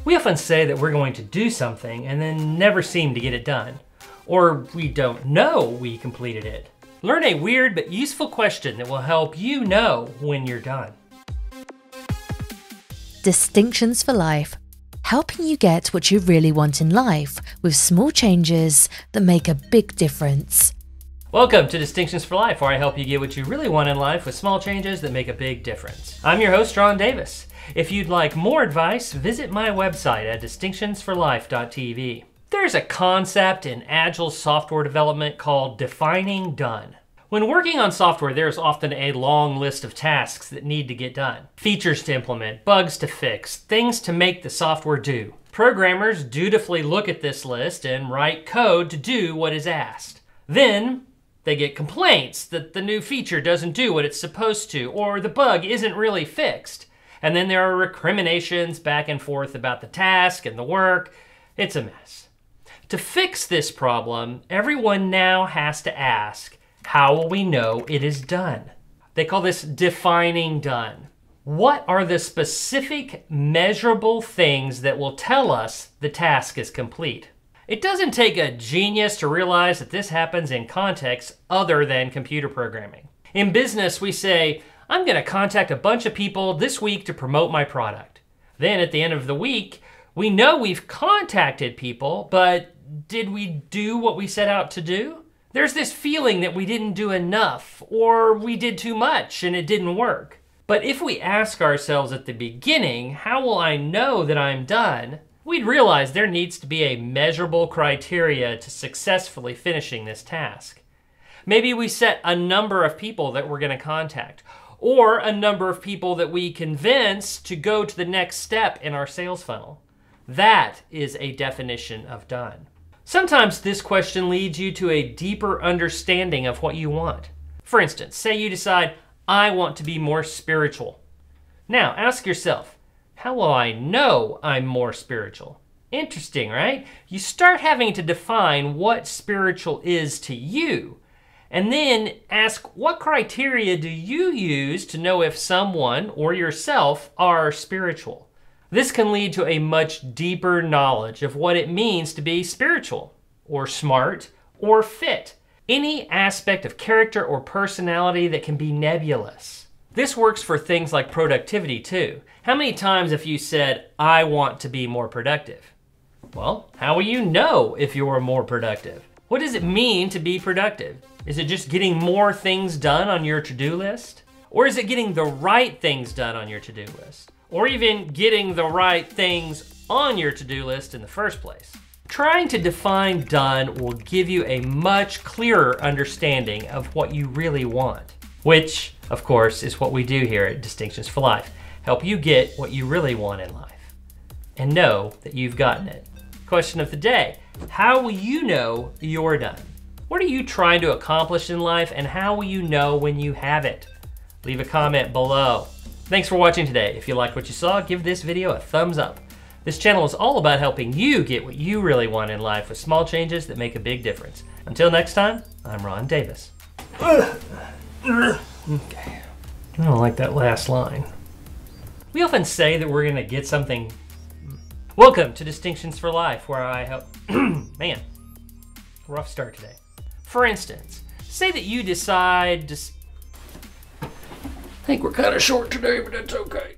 We often say that we're going to do something and then never seem to get it done. Or we don't know we completed it. Learn a weird but useful question that will help you know when you're done. Distinctions for Life, helping you get what you really want in life with small changes that make a big difference. Welcome to Distinctions for Life, where I help you get what you really want in life with small changes that make a big difference. I'm your host, Ron Davis. If you'd like more advice, visit my website at distinctionsforlife.tv. There's a concept in agile software development called defining done. When working on software, there's often a long list of tasks that need to get done. Features to implement, bugs to fix, things to make the software do. Programmers dutifully look at this list and write code to do what is asked. Then, they get complaints that the new feature doesn't do what it's supposed to, or the bug isn't really fixed. And then there are recriminations back and forth about the task and the work. It's a mess. To fix this problem, everyone now has to ask, how will we know it is done? They call this defining done. What are the specific measurable things that will tell us the task is complete? It doesn't take a genius to realize that this happens in contexts other than computer programming. In business, we say, I'm going to contact a bunch of people this week to promote my product. Then at the end of the week, we know we've contacted people, but did we do what we set out to do? There's this feeling that we didn't do enough, or we did too much and it didn't work. But if we ask ourselves at the beginning, how will I know that I'm done? We'd realize there needs to be a measurable criteria to successfully finishing this task. Maybe we set a number of people that we're going to contact, or a number of people that we convince to go to the next step in our sales funnel. That is a definition of done. Sometimes this question leads you to a deeper understanding of what you want. For instance, say you decide, I want to be more spiritual. Now ask yourself, how will I know I'm more spiritual? Interesting, right? You start having to define what spiritual is to you, and then ask what criteria do you use to know if someone or yourself are spiritual? This can lead to a much deeper knowledge of what it means to be spiritual, or smart, or fit. Any aspect of character or personality that can be nebulous. This works for things like productivity too. How many times have you said, I want to be more productive? Well, how will you know if you're more productive? What does it mean to be productive? Is it just getting more things done on your to-do list? Or is it getting the right things done on your to-do list? Or even getting the right things on your to-do list in the first place? Trying to define done will give you a much clearer understanding of what you really want, which, of course, is what we do here at Distinctions for Life. Help you get what you really want in life and know that you've gotten it. Question of the day, how will you know you're done? What are you trying to accomplish in life, and how will you know when you have it? Leave a comment below. Thanks for watching today. If you liked what you saw, give this video a thumbs up. This channel is all about helping you get what you really want in life with small changes that make a big difference. Until next time, I'm Ron Davis. Okay. I don't like that last line. We often say that we're gonna get something. Welcome to Distinctions for Life, where I help. Man, rough start today. For instance, say that you decide to. I think we're kind of short today, but that's okay.